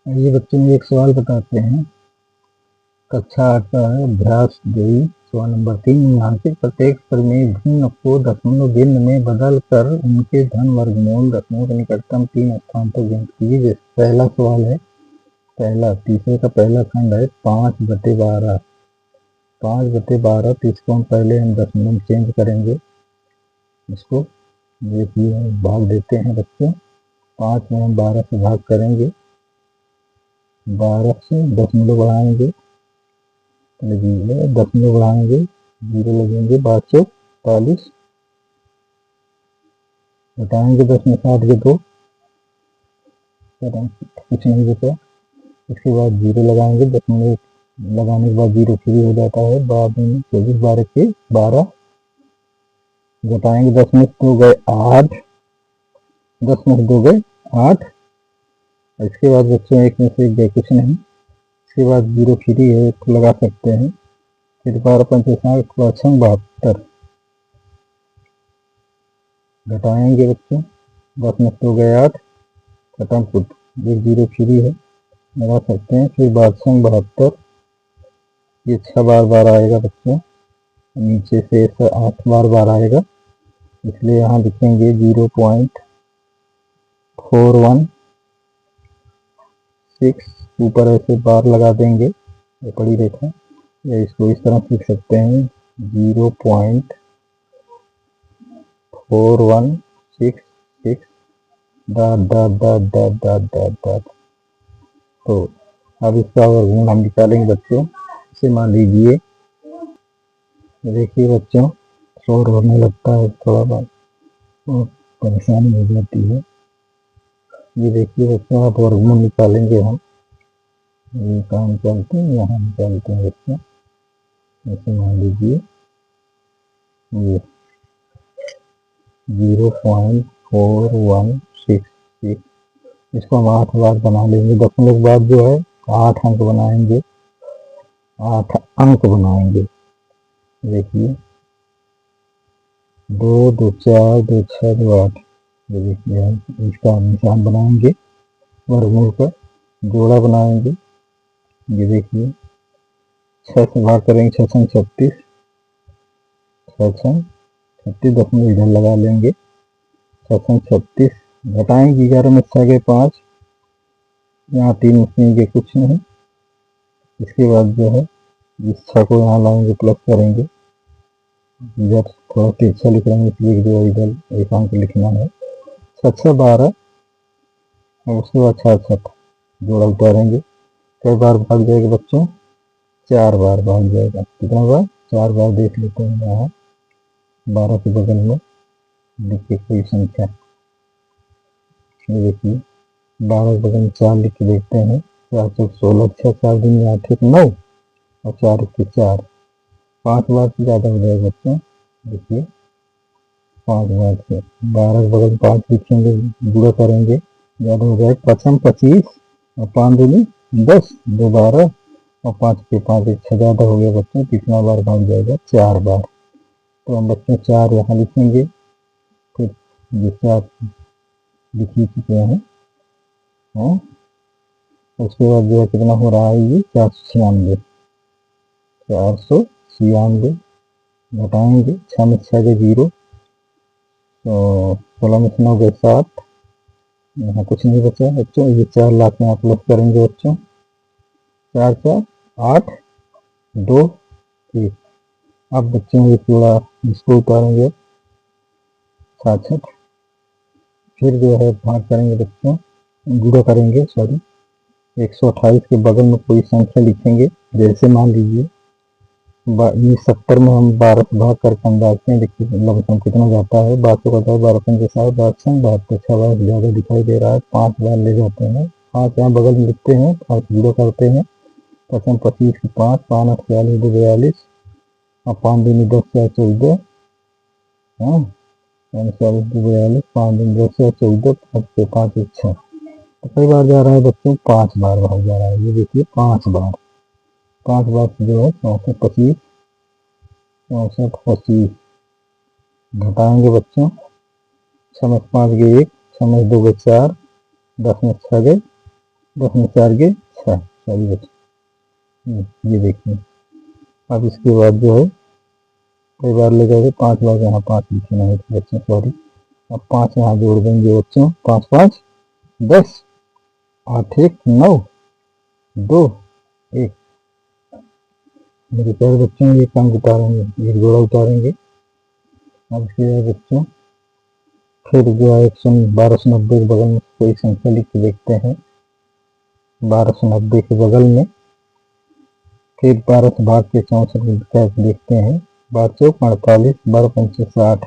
ये बच्चों में एक सवाल बताते हैं। कक्षा 8 का है, अभ्यास 2 सवाल नंबर 3। निम्नांकित प्रत्येक परिमेय भिन्न को दशमलव भिन्न में बदल कर उनके धन वर्गमूल दशमलव के निकटतम 3 स्थान तक गिनती कीजिए। जैसे पहला सवाल है, तीसरे का पहला खंड है 5/12। 5/12 तो इसको हम पहले दशमलव में चेंज करेंगे। इसको देखिए भाग देते हैं बच्चों। 5 में हम 12 से भाग करेंगे, 12 से दशमलव बढ़ाएंगे, दशमलव बढ़ाएंगे, 0 लगेंगे, 1240 घटाएंगे 10 में 60 के 2, कुछ नहीं बचा। इसके बाद 0 लगाएंगे, दशमलव लगाने के बाद 0 फ्री हो जाता है। बाद में 24 12 के 12 घटाएंगे, 10 में 2 गए 8, 10 में 2 गए 8। इसके बाद बच्चों एक में से गए कुछ नहीं। इसके बाद 0 फ्री है तो लगा सकते हैं। फिर 12 पंचे 60 72 घटाएंगे बच्चों, 10 में 2 गए 8, खत्म कुछ, एक 0 फ्री है लगा सकते हैं। फिर 72 ये 6 बार बार आएगा बच्चों, नीचे से 8 बार बार आएगा, इसलिए यहाँ लिखेंगे 0.416। ऊपर ऐसे बार लगा देंगे, ये बड़ी रेखा, या इसको इस तरह लिख सकते हैं 0.4166 dot dot dot dot dot dot dot. तो अब इसका वर्गमूल हम निकालेंगे बच्चों। इसे मान लीजिए, देखिए बच्चों शोर होने लगता है थोड़ा बहुत, तो परेशानी हो जाती है। ये देखिए बच्चों, आप वर्गमूल निकालेंगे हम, ये काम चलते हैं, यहाँ निकालते हैं बच्चों। ऐसे मान लीजिए ये 0.4166, इसको हम 8 बार बना लेंगे। दशमलव के बाद जो है 8 अंक बनाएंगे, 8 अंक बनाएंगे। देखिए 2 2 4 2 6 2 8, ये देखिए हम इसका निशान बनाएंगे वर्गमूल का, जोड़ा बनाएंगे। ये देखिए 6 से भाग करेंगे, 6 संग 36, 6 संग 36 दशमलव इधर लगा लेंगे, 6 संग 36 घटाएंगे, 11 में 6 गए 5, यहाँ 3 के कुछ नहीं। इसके बाद जो है इस 6 को यहाँ लाएंगे, प्लस करेंगे, इधर थोड़ा तिरछा लिख रहे हैं इसलिए जो इधर एक अंक लिखना है। 6 12 और उसके बाद 6 जोड़ा उतारेंगे। कई बार भाग जाएगा बच्चों, 4 बार भाग जाएगा। कितना बार? 4 बार। देख लेते हैं यहाँ 12 के बगल में लिखिए कोई संख्या, ये देखिए 12 के बगल में 4 लिख के देखते हैं। 4 चौक 16, 6 4 दिन 8 1 9 और 4 1 4, 5 बार से ज़्यादा हो जाएगा बच्चों। देखिए 5 बार से 12 के बगल में 5 लिखेंगे, गुणा करेंगे, ज़्यादा हो जाएगा। 5 25 और 5 दूनी 10, 2 12 और 5 के 5 1 6 ज़्यादा हो गया बच्चों। कितना बार भाग जाएगा? 4 बार। तो हम बच्चों 4 यहाँ लिखेंगे, फिर जिससे आप लिख ही चुके हैं। उसके बाद जो है कितना हो रहा है, ये 496, 496 घटाएंगे, 6 में 6 गए 0, तो 16 में 9 गए 7, यहाँ कुछ नहीं बचा बच्चों। ये 4 लाख यहाँ प्लस करेंगे बच्चों, 4 4 8 2 1। अब बच्चों ये पूरा इसको उतारेंगे 66, फिर जो है भाग करेंगे बच्चों, गुणा करेंगे, सॉरी 128 के बगल में कोई संख्या लिखेंगे। जैसे मान लीजिए ये 70 में हम 12 से भाग करके अंदाजते हैं, देखिए लमसम कितना जाता है। 12 का 12 पंजे 7, 72 6 बार ज़्यादा दिखाई दे रहा है, 5 बार ले जाते हैं। 5 यहाँ बगल में लिखते हैं, 5 जीरो करते हैं, 5 25 की 5, 5 8 42 2 42 और 5 दूनी 10 4 14, 40 2 42, 5 दूनी 10 4 14, 5 5 1 6। तो कई बार जा रहा है बच्चों, 5 बार भाग जा रहा है। ये देखिए 5 बार, 5 बार से जो है 64 25, 64 25 घटाएंगे बच्चों, 6 में 5 गए 1, 6 में 2 गए 4, 10 में 6 गए 10 में 4 के 6, सॉरी बच्चे, ये देखिए। अब इसके बाद जो है कई बार ले जाओगे 5 बार, यहाँ 5 लिखे नहीं थे बच्चों, सॉरी। अब 5 यहाँ जोड़ देंगे बच्चों, 5 5 10, 8 1 9 2 1। मेरे प्यारे बच्चों एक अंक उतारेंगे, एक जोड़ा उतारेंगे। अब इसके बाद बच्चों फिर जो है 1290 के बगल में कोई संख्या लिख के देखते हैं। 1290 के बगल में फिर 12 से भाग के 64 का देखते हैं। 12 चौक 48, 12 पंचे 60,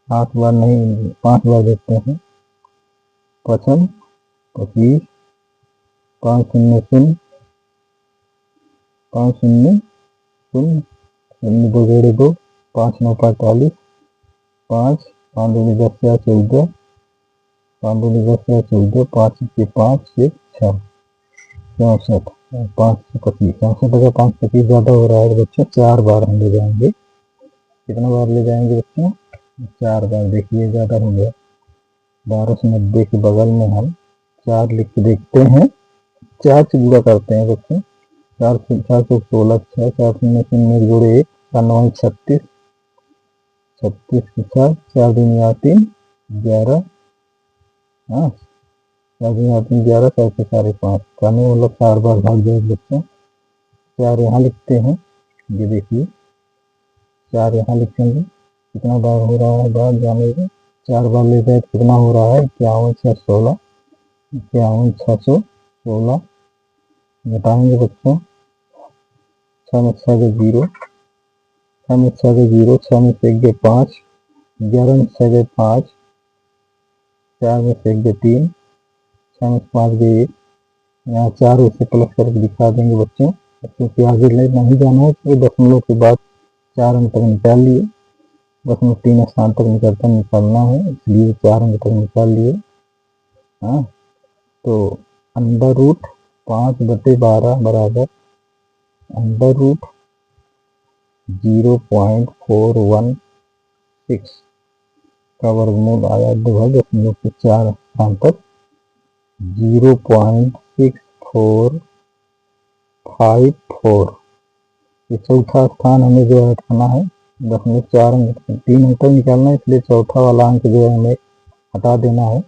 8 बार नहीं 5 बार देखते हैं। 55 25, 5 शून्य शून्य, 5 शून्य शून्य, शून्य 2 जोड़े 2, 5 9 45, 5 5 दूनी 10 या 14, 5 दूनी 10 या 14, 5 के 5 6 6 64, 5 से 25, 64 का 5 25 ज़्यादा हो रहा है बच्चों, 4 बार हम ले जाएंगे। कितना बार ले जाएंगे बच्चों? 4 बार। देखिए ज़्यादा हो गया। 1290 के बगल में हम 4 लिख के देखते हैं। 4 से गुणा करते हैं बच्चों। 4 से 4 से 16, 6 4 शून्य शून्य जोड़े 1, 9 36, 36 के 4, 4 दूनी 8 3 11, हाँ 4 दूनी 8 3 11, 4 से 5.5, करने मतलब 4 बार भाग जाए बच्चों। 4 यहाँ लिखते हैं, ये देखिए 4 यहाँ लिखेंगे। कितना बार हो रहा है बार जानेंगे। 4 बार ले जाए तो कितना हो रहा है? 51 6 16, 51 616 घटाएंगे बच्चों। 6 में 6 के 0, 6 में 6 के 0, 6 में 1 के 5, 11 में 6 के 5, 4 में 1 के 3, 6 में 5 के 1। यहाँ 4 उसे प्लस करके दिखा देंगे बच्चों, क्योंकि आगे नहीं जाना है। तो दशमलव के बाद 4 अंक तक निकाल लिए, दशमलव 3 स्थान तक निकालना है, इसलिए 4 अंक तक निकाल लिए। हाँ, तो अंडर रूट 5/12 बराबर अंडर रूट 0.416 का वर्गमूल आया, दशमलव के 4 स्थान तक 0.6454। ये चौथा स्थान हमें जो है हटाना है। दशमलव 4 अंक 3 अंक तक निकालना है, इसलिए चौथा वाला अंक जो है हमें हटा देना है।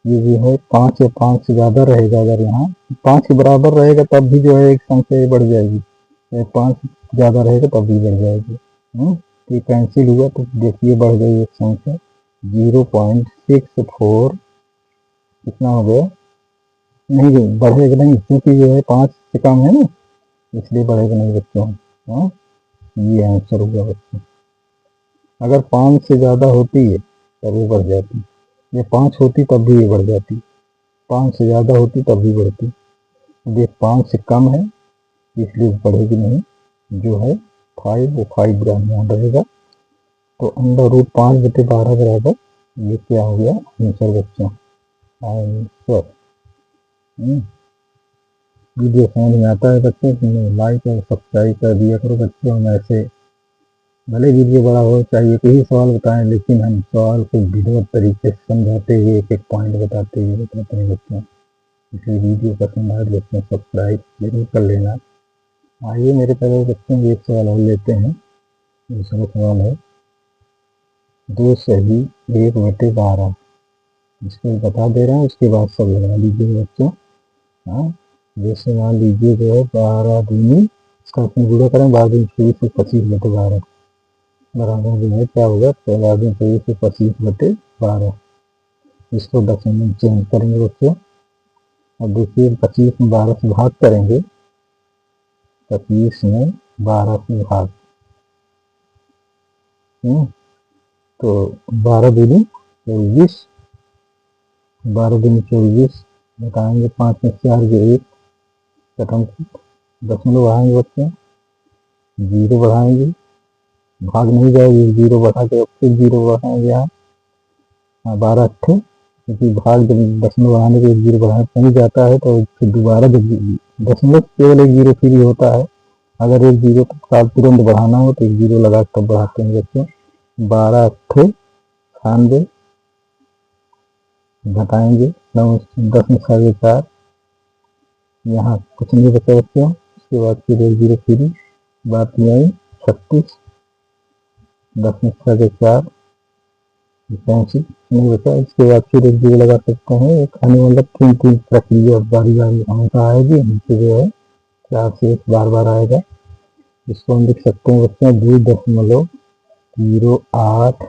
ये जो है 5 या 5 से ज़्यादा रहेगा। अगर यहाँ 5 के बराबर रहेगा तब भी जो है एक संख्या बढ़ जाएगी, 5 ज़्यादा रहेगा तब भी बढ़ जाएगी। तो कैंसिल हुआ तो देखिए बढ़ गई एक संख्या 0.64। कितना हो गया? नहीं बढ़ेगा नहीं, क्योंकि जो है 5 से कम है ना, इसलिए बढ़ेगा नहीं बच्चों। हाँ, ये आंसर होगा बच्चों। अगर 5 से ज़्यादा होती है तब वो बढ़ जाती, ये 5 होती तब भी ये बढ़ जाती, 5 से ज़्यादा होती तब भी बढ़ती। ये 5 से कम है इसलिए बढ़ेगी नहीं, जो है 5 वो 5 यहाँ रहेगा। तो अंडर रूट 5/12 बराबर ये क्या हो गया आंसर बच्चों, आंसर। वीडियो समझ में आता है बच्चों तो लाइक और सब्सक्राइब कर दिया करो बच्चों। हम ऐसे भले वीडियो बड़ा हो चाहिए कोई ही सवाल बताएं, लेकिन हम सवाल को विधिवत तरीके से समझाते हुए एक एक पॉइंट बताते हुए बताते हैं बच्चों। इसलिए वीडियो पसंद आए बच्चों सब्सक्राइब जरूर कर लेना। आइए मेरे प्यारे बच्चों एक सवाल और लेते हैं। दूसरा सवाल है 2 सही 1/12। इसको बता दे रहे हैं, उसके बाद सब लगा लीजिए बच्चों। हाँ, जैसे मान लीजिए जो है 12 दूनी, इसका अपने गुणा करें 12 दूनी 24 से 25/12 बराबर जो है क्या होगा? 12 दूनी 24 से 25/12। इसको दशमलव चेंज करेंगे बच्चों। अब देखिए 25 में 12 से भाग करेंगे, 25 में 12 से भाग, तो 12 दूनी 24, 12 दूनी 24 घटाएंगे, 5 में 4 के 1, कटम दशमलव बढ़ाएंगे बच्चों, 0 बढ़ाएंगे, भाग नहीं जाएगी, 0 बढ़ा के फिर 0 बढ़ाएंगे यहाँ। 12 अट्ठे, क्योंकि भाग जब दशमलव बढ़ाने के 0 बढ़ाने नहीं जाता है तो फिर दोबारा जब दशमलव केवल 1 0 फिर ही होता है। अगर 1 0 तत्काल तुरंत बढ़ाना हो तो 1 0 लगा तब बढ़ाते हैं बच्चों। 12 अट्ठे 98 घटाएंगे, 9 10 में 4 4, यहाँ कुछ नहीं बचा बच्चों। उसके बाद फिर 1 0 फ्री, बात नहीं आई। 36, 10 में 6 के 4, कैंसिल नहीं बचा। इसके बाद फिर 1 0 लगा सकते हैं। एक खाने मतलब 3 प्रक्रिया बारी बारी हमेशा आएगी। नीचे जो है 4 से 1 बार बार आएगा। इसको हम लिख सकते हैं बच्चों 2.08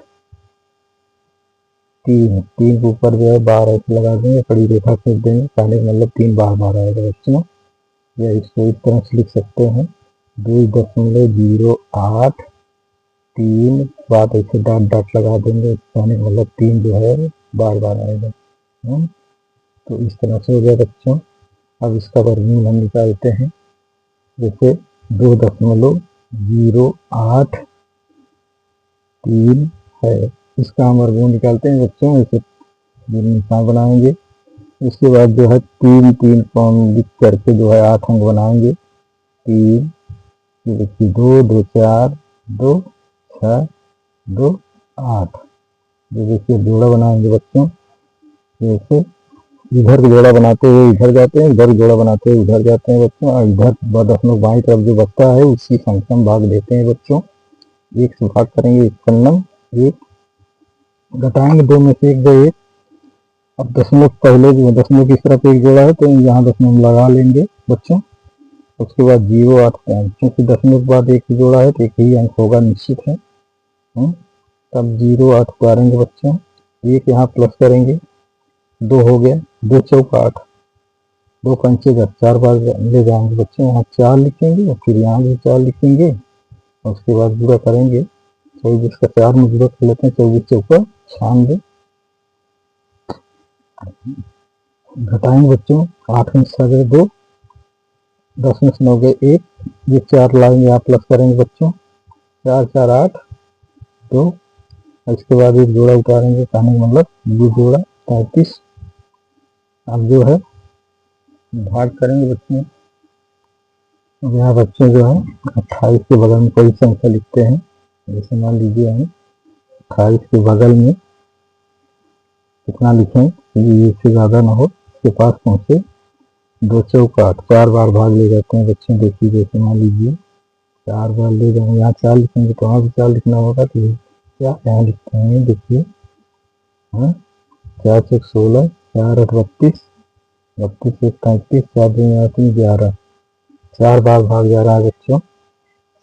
3। 3 के ऊपर जो है बार ऐसे लगा देंगे, कड़ी रेखा खींच देंगे, कहने का मतलब 3 बार बार आएगा बच्चों। या इसको इस तरह से लिख सकते हैं 2.08 3, बाद ऐसे डॉट डॉट लगा देंगे, कहने का मतलब 3 जो है बार बार आएगा। तो इस तरह से हो गया बच्चों। अब इसका वर्गमूल हम निकालते हैं। जैसे 2.083 है, इसका हम वर्गमूल निकालते हैं बच्चों। ऐसे निशान बनाएंगे। उसके बाद जो है 3 3 कौन लिख करके जो है 8 अंक बनाएंगे। 3, देखिए 2 2 4 2 6 2 8। जो देखिए जोड़ा बनाएंगे बच्चों। जैसे इधर जोड़ा बनाते हुए इधर जाते हैं, इधर जोड़ा बनाते हुए उधर जाते हैं बच्चों। और इधर दशमलव बाईं तरफ जो बचता है उसी संख्या में भाग देते हैं बच्चों। 1 से भाग करेंगे 51, 1 घटाएंगे 2 में से 1 गए 1। अब दशमलव पहले जो दशमलव की तरफ एक जोड़ा है तो यहाँ दशमलव लगा लेंगे बच्चों। उसके बाद 0 8 5, क्योंकि दशमलव के बाद एक जोड़ा है तो एक ही अंक होगा, निश्चित है। तब 0 8 उतारेंगे बच्चों, 1 यहाँ प्लस करेंगे, 2 हो गया, 2 चौक 8, 2 पंचे 10, 4 बार ले जाएंगे बच्चों। यहाँ 4 लिखेंगे और फिर यहाँ भी 4 लिखेंगे। और उसके बाद गुणा करेंगे, 24 का 4 में गुणा कर लेते हैं, 24 चौका 96। घटाएंगे बच्चों, 8 में 6 2, 10 में 9 गए 1, ये 4 लाएंगे, यहाँ प्लस करेंगे बच्चों, 4 4 8 2। इसके बाद एक जोड़ा उतारेंगे, कहने का मतलब ये जोड़ा 35। अब जो है भाग करेंगे बच्चों। अब यहाँ बच्चों जो है 28 के बगल में कोई संख्या लिखते हैं। जैसे मान लीजिए हम 28 के बगल में कितना लिखें कि इससे ज़्यादा ना हो, इसके पास पहुँचे। 2 चौक 8, 4 बार भाग ले जाते हैं बच्चों। देखिए जैसे मान लीजिए 4 बार ले जाएंगे, यहाँ 4 लिखेंगे तो वहाँ भी 4 लिखना होगा। तो क्या यहाँ लिखते हैं, देखिए 4 चौक 16, 4 8 32, 32 1 35, 4 2 11। 4 बार भाग जा रहा है बच्चों,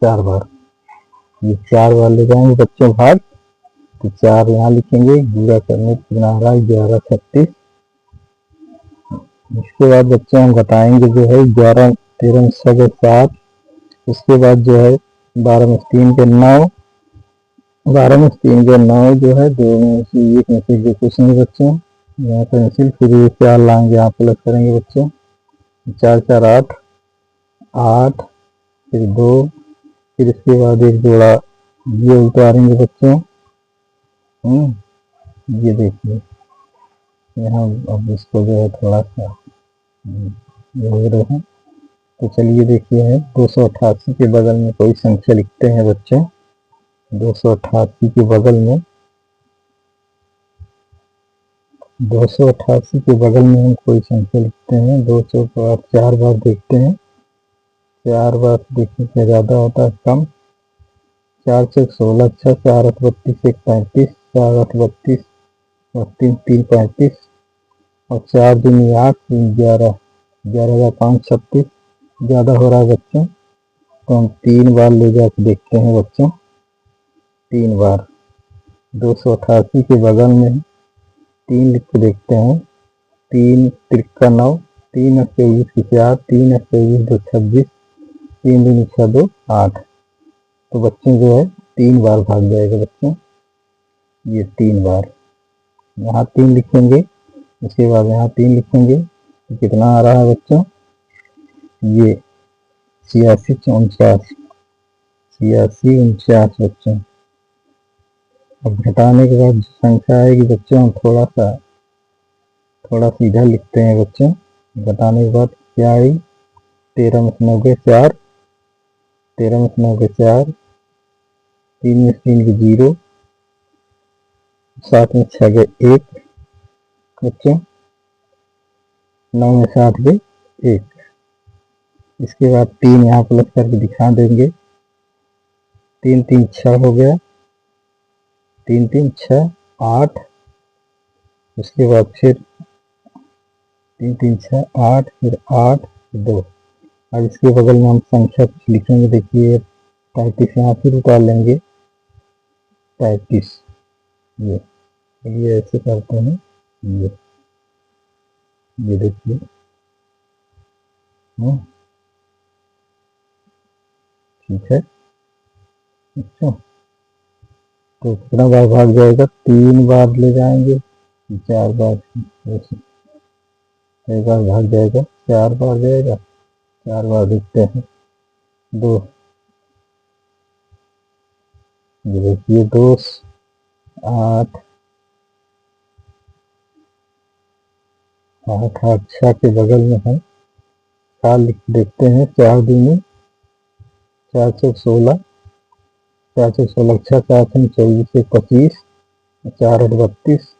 4 बार। ये 4 बार ले जाएंगे बच्चों भाग, तो 4 यहाँ लिखेंगे, पूरा करने पर कितना आ रहा है 11 36। इसके बाद बच्चों हम घटाएंगे जो है 11 13 में 6 7। उसके बाद जो है 12 में 3 के 9, 12 में 3 के 9 जो है 2 में से 1 में से कुछ नहीं बच्चों, यहाँ कैंसिल। फिर ये 4 लाएंगे, यहाँ प्लस करेंगे बच्चों, 4 4 8 8, फिर 2, फिर इसके बाद एक जोड़ा ये उतारेंगे बच्चों। ये देखिए यहाँ अब इसको जो है थोड़ा सा हो रहे हैं। तो चलिए देखिए है 288 के बगल में कोई संख्या लिखते हैं बच्चों। 288 के बगल में 288 के बगल में हम कोई संख्या लिखते हैं। 2 चौक 8, 4 बार देखते हैं, 4 बार देखने से ज़्यादा होता है कम। 4 चौक 16, 6 4 8 32 1 35, 4 8 32 और 3 3 35 और 4 दूनी 8 3 11, 11 5 36। ज़्यादा हो रहा है बच्चों, तो हम 3 बार ले जाकर देखते हैं बच्चों। 3 बार 288 के बगल में 3 लिख के देखते हैं। 3 तिरका 9, 3 और 24 की 4, 3 और 24 2 26, 3 दूनी 6 2 8। तो बच्चों जो है 3 बार भाग जाएगा बच्चों, ये 3 बार। यहाँ 3 लिखेंगे, उसके बाद यहाँ 3 लिखेंगे, तो कितना आ रहा है बच्चों, ये 86 49, 86 49 बच्चों। अब घटाने के बाद संख्या आएगी बच्चों, हम थोड़ा सीधा लिखते हैं बच्चों। घटाने के बाद क्या आई, 13 में 9 के 4, 13 में 9 के 4, 3 में 3 के 0, 7 में 6 के 1 बच्चों, 9 में 7 के 1। इसके बाद 3 यहाँ प्लस करके दिखा देंगे। 3 3 6 हो गया, 3 3 6 8। उसके बाद फिर 3 3 6 8, फिर 8 2। अब इसके बगल में हम संख्या कुछ लिखेंगे। देखिए 35 यहाँ फिर उतार लेंगे, 35। ये ऐसे करते हैं। ये देखिए, ठीक है। अच्छा, तो कितना बार भाग जाएगा? 3 बार ले जाएंगे, 4 बार, एक बार भाग जाएगा, 4 बार जाएगा, 4 बार देखते हैं। 2, ये देखिए 2 8 8 8 6 के बगल में है 4 लिख देखते हैं। 4 दूनी 4 चौक 16, 4 चौक 16 6, 4 6 24 1 25, 4 8 32,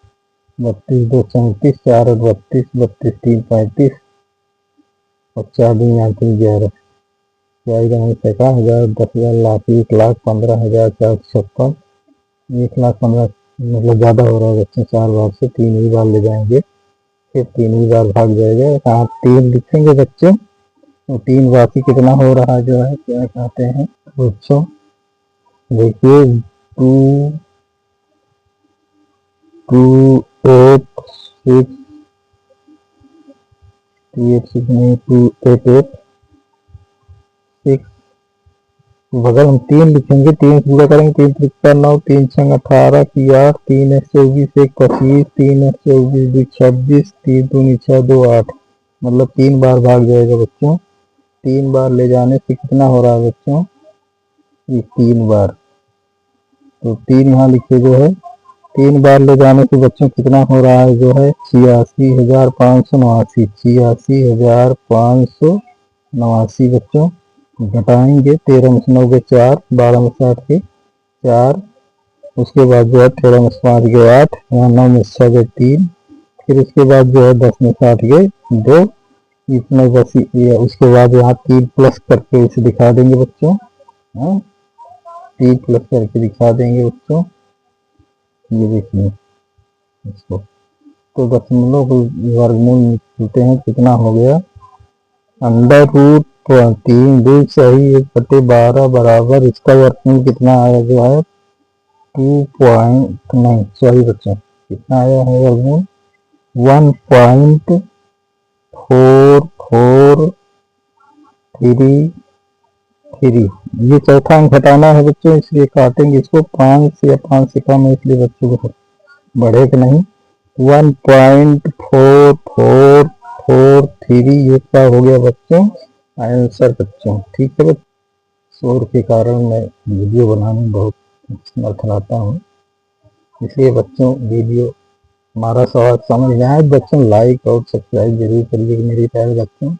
32 2 34, 4 8 32, 32 3 35, और 4 दूनी 8 3 11। 50,000, 10,000, लाख, 1,00,000, 15,000, 456, 1,15,000। मतलब ज़्यादा हो रहा है बच्चे, 4 बार से 3 ही बार ले जाएंगे, फिर 3 ही बार भाग जाएगा। यहाँ 3 लिखेंगे बच्चों, तो 3 बाकी कितना हो रहा जो है, क्या कहते हैं बच्चों? देखिए 2 2 8 6 8 6 नहीं 2 8 8 6। बगल हम 3 लिखेंगे, 3 पूरा करेंगे। 3 3 9, 3 6 18 की 8, 3 24 1 25, 3 24 2 26, 3 दूनी 6 2 8। मतलब 3 बार भाग जाएगा बच्चों। 3 बार ले जाने से कितना हो रहा है बच्चों? ये 3 बार, तो 3 यहाँ लिखे जो है। 3 बार ले जाने से बच्चों कितना हो रहा है जो है? 86,589। 86,589 बच्चों। घटाएंगे, 13 में से 9 गए 4, 12 में 60 के 4, उसके बाद जो है 13 में 5 गए 8, यहाँ 9 में 6 गए 3, फिर उसके बाद जो है 10 में 60 गए 2, इतना बस। ये उसके बाद यहाँ 3 प्लस करके इसे दिखा देंगे बच्चों। 3 प्लस करके दिखा देंगे बच्चों। ये देखिए इसको, तो दशमलव वर्गमूल निकलते हैं, कितना हो गया? √3 2 सही 1/12 बराबर, इसका वर्गमूल कितना आया जो है? 2 नहीं सॉरी बच्चों, कितना आया है वर्गमूल? 1.4433। ये चौथा अंक घटाना है बच्चों, इसलिए काटेंगे इसको 5 से, या 5 से कम है इसलिए बच्चों को बढ़े कि नहीं। 1.4443 ये क्या हो गया बच्चों? आंसर बच्चों, ठीक है बच्चों। शोर के कारण मैं वीडियो बनाने में बहुत समर्थ रहता हूँ, इसलिए बच्चों वीडियो हमारा सवाल समझ में आए बच्चों, लाइक और सब्सक्राइब जरूर करिए मेरे प्यारे बच्चों।